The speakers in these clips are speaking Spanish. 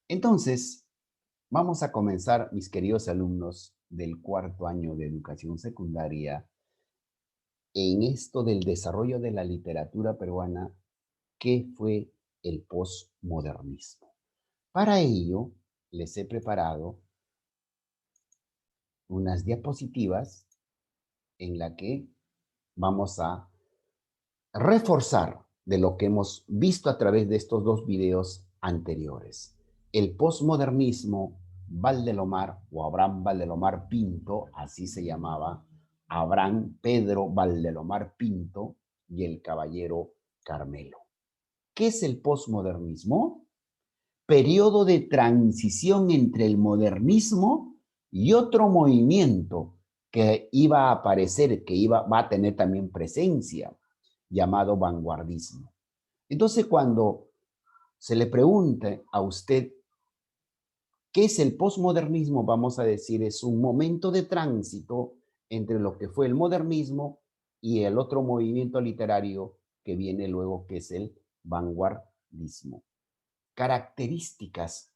Entonces, vamos a comenzar, mis queridos alumnos del cuarto año de educación secundaria, en esto del desarrollo de la literatura peruana, ¿qué fue el posmodernismo? Para ello, les he preparado unas diapositivas en la que vamos a reforzar de lo que hemos visto a través de estos dos videos anteriores. El posmodernismo, Valdelomar o Abraham Valdelomar Pinto, así se llamaba, Abraham Pedro Valdelomar Pinto y el caballero Carmelo. ¿Qué es el posmodernismo? Periodo de transición entre el modernismo y otro movimiento que iba a aparecer, que va a tener también presencia, llamado vanguardismo. Entonces, cuando se le pregunte a usted qué es el posmodernismo, vamos a decir, es un momento de tránsito entre lo que fue el modernismo y el otro movimiento literario que viene luego, que es el vanguardismo. Características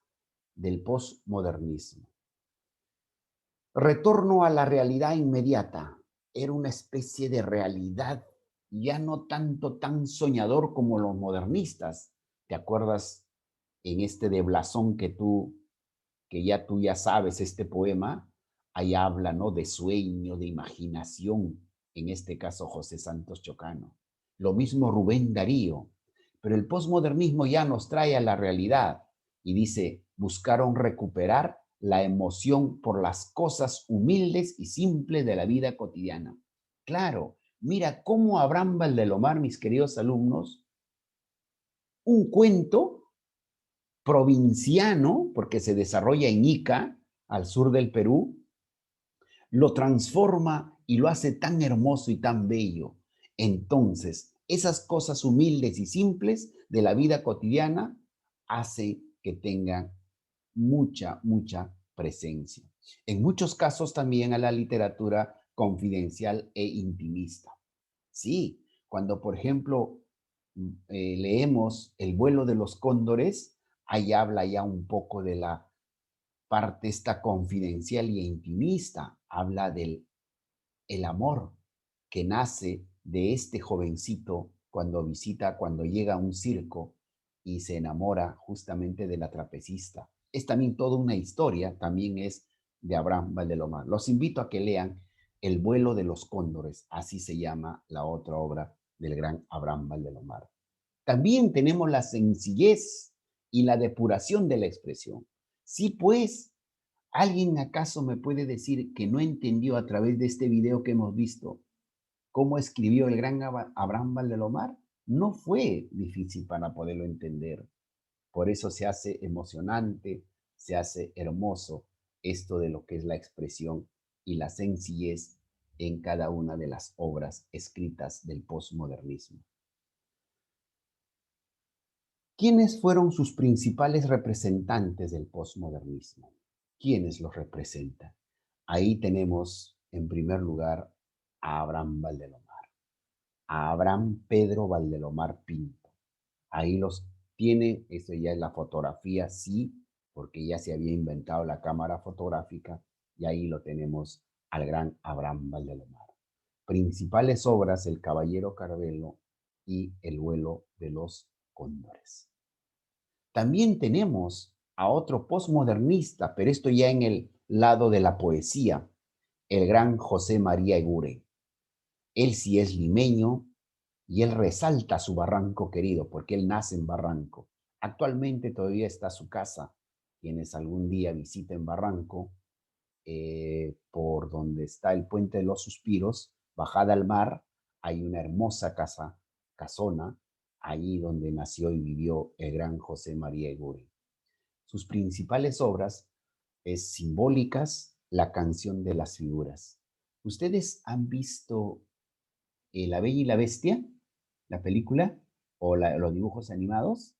del posmodernismo. Retorno a la realidad inmediata. Era una especie de realidad ya no tanto tan soñador como los modernistas. ¿Te acuerdas en este de Blasón que ya tú ya sabes este poema? Ahí habla, ¿no? De sueño, de imaginación, en este caso José Santos Chocano. Lo mismo Rubén Darío. Pero el posmodernismo ya nos trae a la realidad y dice, buscaron recuperar la emoción por las cosas humildes y simples de la vida cotidiana. Claro, mira cómo Abraham Valdelomar, mis queridos alumnos, un cuento provinciano, porque se desarrolla en Ica, al sur del Perú, lo transforma y lo hace tan hermoso y tan bello. Entonces, esas cosas humildes y simples de la vida cotidiana hace que tengan mucha presencia. En muchos casos también a la literatura confidencial e intimista. Sí, cuando por ejemplo leemos El vuelo de los cóndores, ahí habla ya un poco de la parte esta confidencial y intimista, habla del el amor que nace de este jovencito cuando llega a un circo y se enamora justamente de la trapecista. Es también toda una historia, también es de Abraham Valdelomar. Los invito a que lean El vuelo de los cóndores, así se llama la otra obra del gran Abraham Valdelomar. También tenemos la sencillez y la depuración de la expresión. Sí, pues, ¿alguien acaso me puede decir que no entendió a través de este video que hemos visto cómo escribió el gran Abraham Valdelomar? No fue difícil para poderlo entender. Por eso se hace emocionante, se hace hermoso esto de lo que es la expresión y la sencillez en cada una de las obras escritas del posmodernismo. ¿Quiénes fueron sus principales representantes del posmodernismo? ¿Quiénes los representan? Ahí tenemos, en primer lugar, a Abraham Valdelomar, a Abraham Pedro Valdelomar Pinto. Ahí los tiene, esto ya es la fotografía, sí, porque ya se había inventado la cámara fotográfica, y ahí lo tenemos al gran Abraham Valdelomar. Principales obras, El Caballero Carmelo y El vuelo de los cóndores. También tenemos a otro posmodernista, pero esto ya en el lado de la poesía, el gran José María Eguren. Él sí es limeño y él resalta su Barranco querido, porque él nace en Barranco. Actualmente todavía está su casa. Quienes algún día visiten Barranco, por donde está el Puente de los Suspiros, bajada al mar, hay una hermosa casa, casona, allí donde nació y vivió el gran José María Eguren. Sus principales obras es Simbólicas, La canción de las figuras. ¿Ustedes han visto La Bella y la Bestia, la película, o los dibujos animados?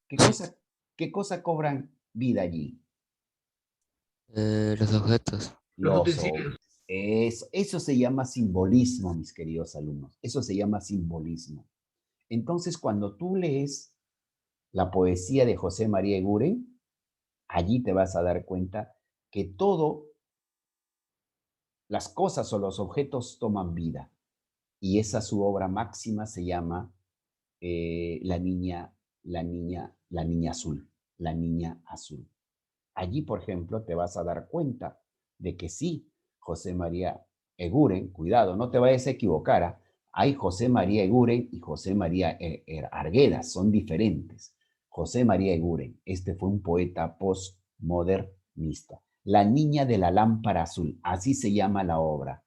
¿Qué Sí, cosa, ¿Qué cosa cobran vida allí? los objetos. Los Los utensilios. hombres. Eso se llama simbolismo, mis queridos alumnos. Eso se llama simbolismo. Entonces, cuando tú lees la poesía de José María Eguren, Allí te vas a dar cuenta que todo, las cosas o los objetos toman vida. Y esa su obra máxima se llama la niña azul, la niña azul. Allí, por ejemplo, te vas a dar cuenta de que sí, José María Eguren, cuidado, no te vayas a equivocar, ¿ah? Hay José María Eguren y José María Arguedas, son diferentes. José María Eguren, este fue un poeta postmodernista. La niña de la lámpara azul, así se llama la obra.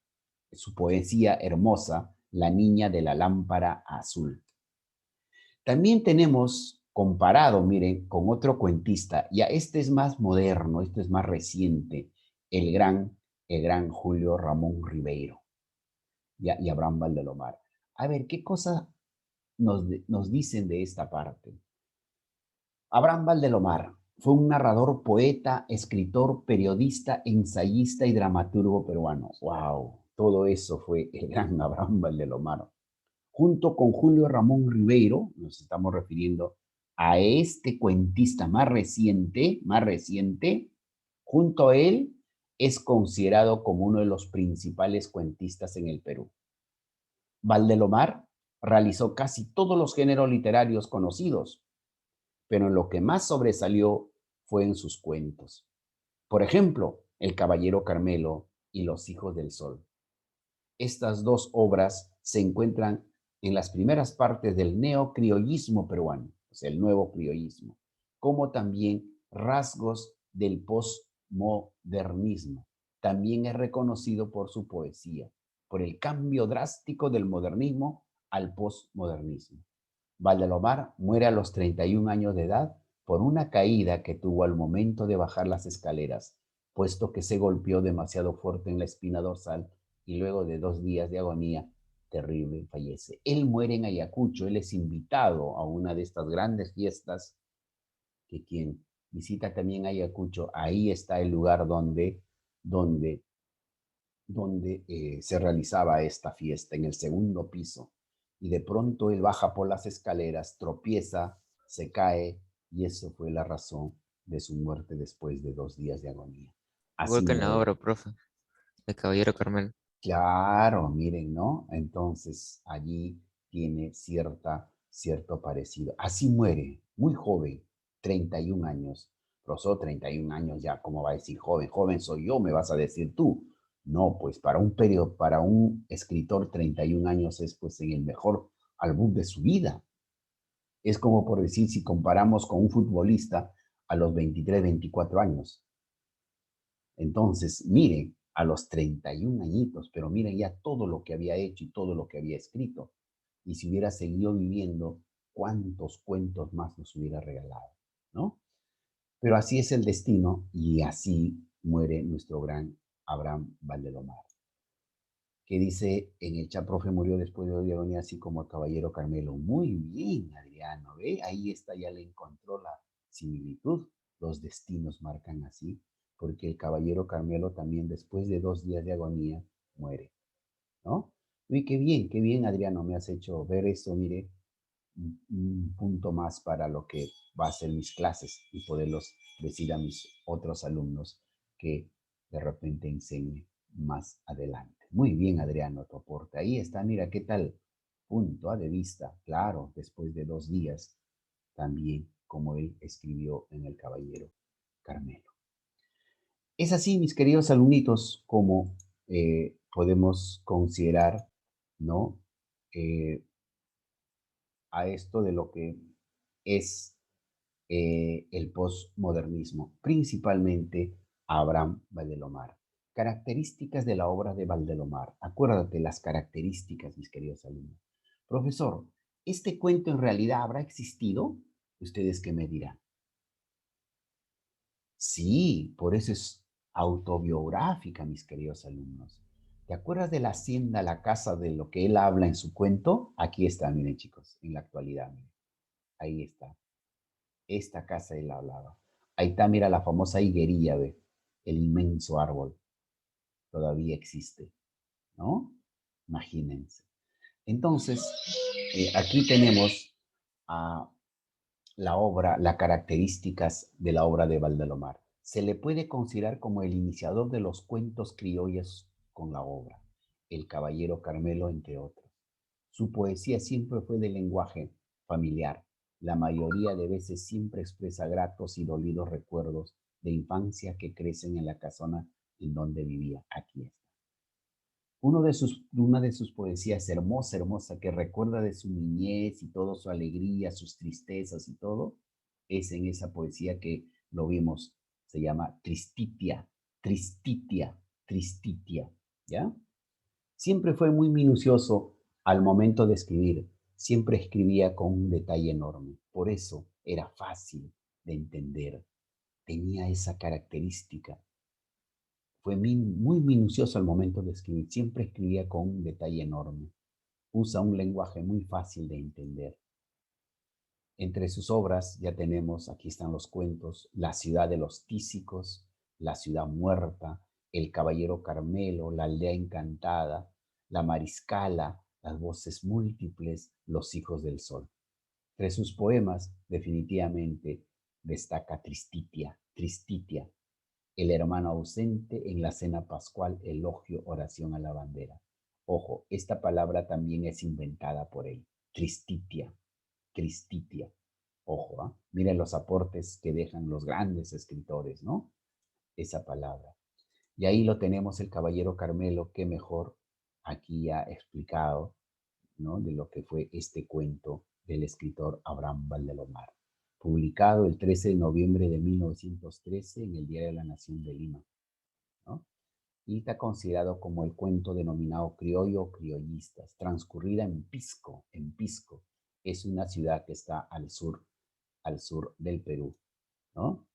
Su poesía hermosa, La niña de la lámpara azul. También tenemos comparado, miren, con otro cuentista, ya este es más moderno, este es más reciente, el gran, el gran Julio Ramón Ribeiro y Abraham Valdelomar. A ver, ¿qué cosa nos dicen de esta parte? Abraham Valdelomar fue un narrador, poeta, escritor, periodista, ensayista y dramaturgo peruano. ¡Wow! Todo eso fue el gran Abraham Valdelomar. Junto con Julio Ramón Ribeiro, nos estamos refiriendo a este cuentista más reciente, junto a él es considerado como uno de los principales cuentistas en el Perú. Valdelomar realizó casi todos los géneros literarios conocidos, pero en lo que más sobresalió fue en sus cuentos. Por ejemplo, El Caballero Carmelo y Los Hijos del Sol. Estas dos obras se encuentran en las primeras partes del neocriollismo peruano, o sea, el nuevo criollismo, como también rasgos del postmodernismo. También es reconocido por su poesía, por el cambio drástico del modernismo al postmodernismo. Valdelomar muere a los 31 años de edad por una caída que tuvo al momento de bajar las escaleras, puesto que se golpeó demasiado fuerte en la espina dorsal y luego de 2 días de agonía terrible fallece. Él muere en Ayacucho, él es invitado a una de estas grandes fiestas que quien visita también Ayacucho, ahí está el lugar donde, donde se realizaba esta fiesta, en el segundo piso. Y de pronto él baja por las escaleras, tropieza, se cae, y eso fue la razón de su muerte después de 2 días de agonía. Igual Así que en la muere. obra, profe, de Caballero Carmel. Claro, miren, ¿no? Entonces allí tiene cierto parecido. Así muere, muy joven, 31 años. Profesor, 31 años ya, ¿cómo va a decir joven? Joven soy yo, me vas a decir tú. No, pues para un periodo, para un escritor, 31 años es pues en el mejor album de su vida. Es como por decir, si comparamos con un futbolista a los 23, 24 años. Entonces, miren, a los 31 añitos, pero miren ya todo lo que había hecho y todo lo que había escrito. Y si hubiera seguido viviendo, cuántos cuentos más nos hubiera regalado, ¿no? Pero así es el destino y así muere nuestro gran Abraham Valdelomar, que dice en el chat, profe, murió después de agonía, así como el caballero Carmelo. Muy bien, Adriano, ¿ve? Ahí está, ya le encontró la similitud. Los destinos marcan así, porque el caballero Carmelo también después de 2 días de agonía muere, ¿no? Uy, qué bien, Adriano, me has hecho ver eso, mire, un punto más para lo que va a ser mis clases y poderlos decir a mis otros alumnos que de repente enseñe más adelante. Muy bien, Adriano, tu aporte. Ahí está, mira qué tal punto de vista, claro, después de 2 días, también como él escribió en El Caballero Carmelo. Es así, mis queridos alumnitos, como podemos considerar, ¿no? Eh, a esto de lo que es el postmodernismo, principalmente Abraham Valdelomar. Características de la obra de Valdelomar. Acuérdate las características, mis queridos alumnos. Profesor, ¿este cuento en realidad habrá existido? ¿Ustedes qué me dirán? Sí, por eso es autobiográfica, mis queridos alumnos. ¿Te acuerdas de la hacienda, la casa, de lo que él habla en su cuento? Aquí está, miren chicos, en la actualidad, miren. Ahí está. Esta casa él hablaba. Ahí está, mira la famosa higuerilla, ve, el inmenso árbol. Todavía existe, ¿no? Imagínense. Entonces, aquí tenemos a las características de la obra de Valdalomar. Se le puede considerar como el iniciador de los cuentos criollos con la obra, El Caballero Carmelo, entre otros. Su poesía siempre fue de lenguaje familiar. La mayoría de veces siempre expresa gratos y dolidos recuerdos de infancia que crecen en la casona en donde vivía. Aquí está. Una de sus poesías hermosa, hermosa, que recuerda de su niñez y toda su alegría, sus tristezas y todo, es en esa poesía que lo vimos. Se llama Tristitia, Tristitia, Tristitia, ¿ya? Siempre fue muy minucioso al momento de escribir. Siempre escribía con un detalle enorme. Por eso era fácil de entender. Tenía esa característica. Fue muy minucioso al momento de escribir. Siempre escribía con un detalle enorme. Usa un lenguaje muy fácil de entender. Entre sus obras ya tenemos, aquí están los cuentos, La ciudad de los tísicos, La ciudad muerta, El caballero Carmelo, La aldea encantada, La mariscala, Las voces múltiples, Los hijos del sol. Entre sus poemas, definitivamente, destaca Tristitia, Tristitia, El hermano ausente en la cena pascual, elogio, oración a la bandera. Ojo, esta palabra también es inventada por él. Tristitia, Tristitia. Ojo, ¿ah? Miren los aportes que dejan los grandes escritores, ¿no? Esa palabra. Y ahí lo tenemos el caballero Carmelo, que mejor aquí ha explicado, ¿no? De lo que fue este cuento del escritor Abraham Valdelomar, publicado el 13 de noviembre de 1913 en el Diario de la Nación de Lima, ¿no? Y está considerado como el cuento denominado criollo o criollistas, transcurrida en Pisco. En Pisco es una ciudad que está al sur del Perú, ¿no?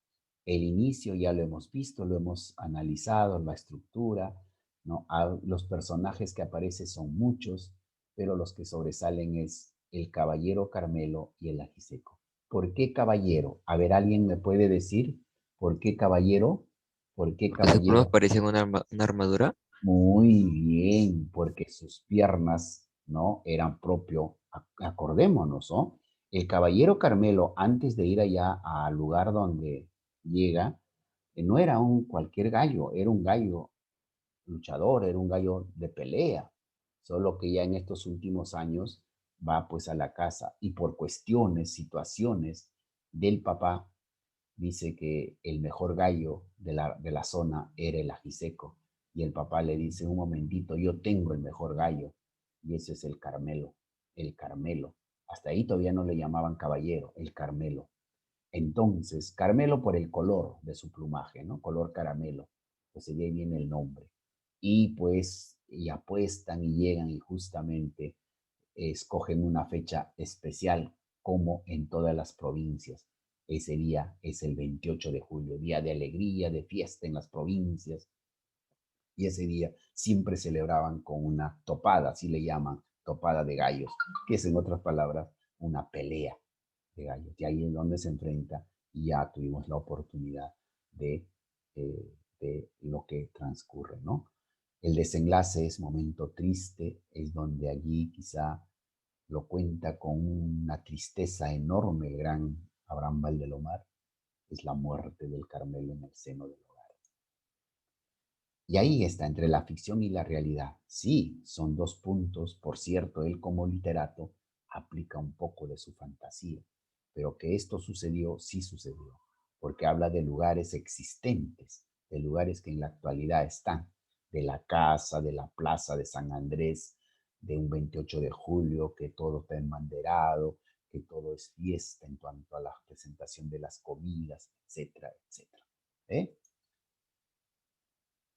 El inicio ya lo hemos visto, lo hemos analizado, la estructura, ¿no? Los personajes que aparecen son muchos, pero los que sobresalen es el caballero Carmelo y el ajiseco. ¿Por qué caballero? A ver, ¿alguien me puede decir por qué caballero? ¿Por qué Porque sus plumas caballero? parecen una armadura. Muy bien, porque sus piernas, ¿no? Eran propio, acordémonos, ¿no? El caballero Carmelo, antes de ir allá al lugar donde llega, no era un cualquier gallo, era un gallo luchador, era un gallo de pelea, solo que ya en estos últimos años va pues a la casa y por cuestiones, situaciones del papá, dice que el mejor gallo de la zona era el ajiseco. Y el papá le dice, un momentito, yo tengo el mejor gallo. Y ese es el Carmelo, el Carmelo. Hasta ahí todavía no le llamaban caballero, el Carmelo. Entonces, Carmelo por el color de su plumaje, ¿no? Color caramelo. Pues de ahí viene el nombre. Y pues, y apuestan y llegan y justamente escogen una fecha especial como en todas las provincias. Ese día es el 28 de julio, día de alegría, de fiesta en las provincias. Y ese día siempre celebraban con una topada, así le llaman, topada de gallos, que es en otras palabras una pelea de gallos. Y ahí es donde se enfrenta y ya tuvimos la oportunidad de lo que transcurre, ¿no? El desenlace es momento triste, es donde allí quizá lo cuenta con una tristeza enorme el gran Abraham Valdelomar, es la muerte del Carmelo en el seno del hogar. Y ahí está, entre la ficción y la realidad. Sí, son dos puntos, por cierto, él como literato aplica un poco de su fantasía, pero que esto sucedió, sí sucedió, porque habla de lugares existentes, de lugares que en la actualidad están, de la casa, de la plaza de San Andrés, de un 28 de julio, que todo está embanderado, que todo es fiesta en cuanto a la presentación de las comidas, etcétera, etcétera. ¿Eh?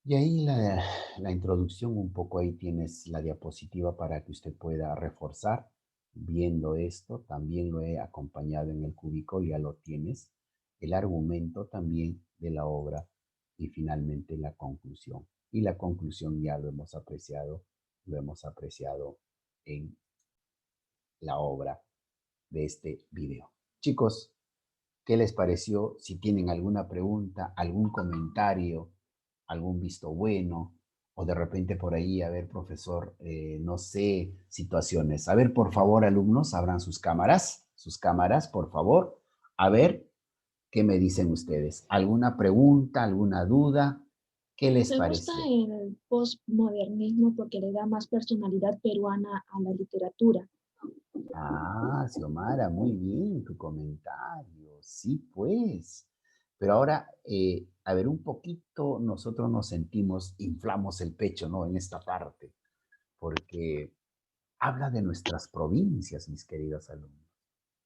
Y ahí la introducción, un poco ahí tienes la diapositiva para que usted pueda reforzar viendo esto. También lo he acompañado en el cúbico, ya lo tienes. El argumento también de la obra y finalmente la conclusión. Y la conclusión ya lo hemos apreciado en la obra de este video. Chicos, ¿qué les pareció? Si tienen alguna pregunta, algún comentario, algún visto bueno, o de repente por ahí, a ver, profesor, no sé, situaciones. A ver, por favor, alumnos, abran sus cámaras, por favor. A ver, ¿qué me dicen ustedes? ¿Alguna pregunta, alguna duda? ¿Qué les Me gusta pareció? el postmodernismo porque le da más personalidad peruana a la literatura. Ah, Xiomara, muy bien tu comentario. Sí, pues. Pero ahora, a ver, un poquito nosotros nos sentimos, inflamos el pecho, ¿no? En esta parte, porque habla de nuestras provincias, mis queridos alumnos.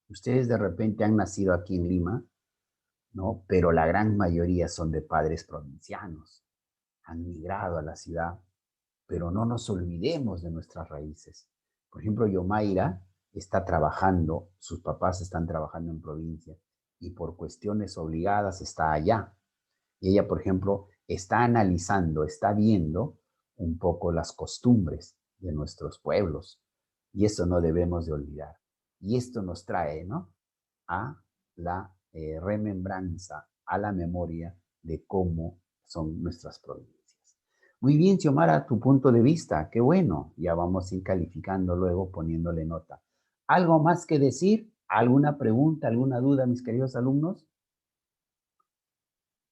Ustedes de repente han nacido aquí en Lima, ¿no? Pero la gran mayoría son de padres provincianos. Han migrado a la ciudad, pero no nos olvidemos de nuestras raíces. Por ejemplo, Yomaira está trabajando, sus papás están trabajando en provincia y por cuestiones obligadas está allá. Y ella, por ejemplo, está analizando, está viendo un poco las costumbres de nuestros pueblos. Y eso no debemos de olvidar. Y esto nos trae, ¿no? A la remembranza, a la memoria de cómo son nuestras provincias. Muy bien, Xiomara, tu punto de vista, qué bueno. Ya vamos a ir calificando luego, poniéndole nota. ¿Algo más que decir? ¿Alguna pregunta, alguna duda, mis queridos alumnos?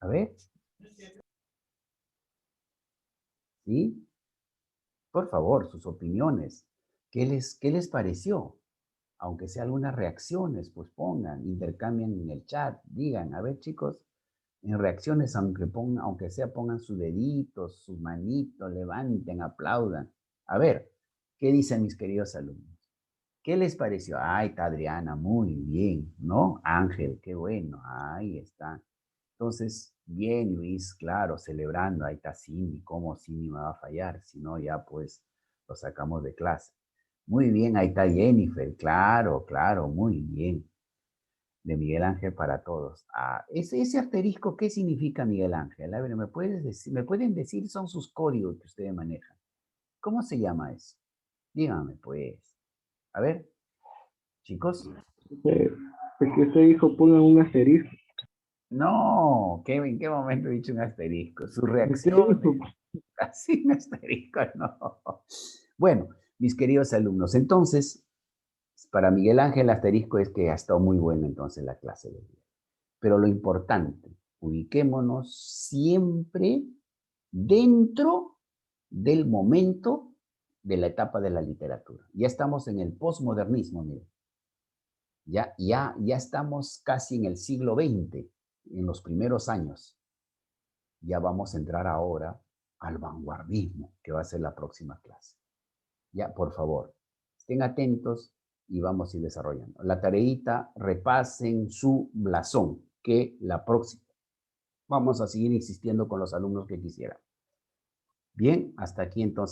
A ver, ¿sí? Por favor, sus opiniones. Qué les pareció? Aunque sea algunas reacciones, pues pongan, intercambien en el chat, digan, a ver chicos, en reacciones, aunque pongan, aunque sea pongan sus deditos, sus manitos, levanten, aplaudan. A ver, ¿qué dicen mis queridos alumnos? ¿Qué les pareció? Ay, está Adriana, muy bien, ¿no? Ángel, qué bueno, ahí está. Entonces, bien, Luis, claro, celebrando, ahí está Cindy, ¿cómo Cindy me va a fallar? Si no, ya pues lo sacamos de clase. Muy bien, ahí está Jennifer, claro, claro, muy bien. De Miguel Ángel para todos. Ah, ese asterisco, ¿qué significa Miguel Ángel? A ver, me pueden decir, son sus códigos que ustedes manejan. ¿Cómo se llama eso? Díganme, pues. A ver, chicos. Eh, es que usted dijo pongan un asterisco. No, ¿en qué momento he dicho un asterisco? Sus Usted reacciones. dijo, Así un asterisco, no. Bueno, mis queridos alumnos, entonces, para Miguel Ángel, el asterisco es que ha estado muy buena entonces la clase de hoy. Pero lo importante, ubiquémonos siempre dentro del momento de la etapa de la literatura. Ya estamos en el posmodernismo, miren. Ya estamos casi en el siglo XX, en los primeros años. Ya vamos a entrar ahora al vanguardismo, que va a ser la próxima clase. Ya, por favor, estén atentos y vamos a ir desarrollando. La tareita, repasen su blasón, que la próxima vamos a seguir insistiendo con los alumnos que quisieran. Bien, hasta aquí entonces.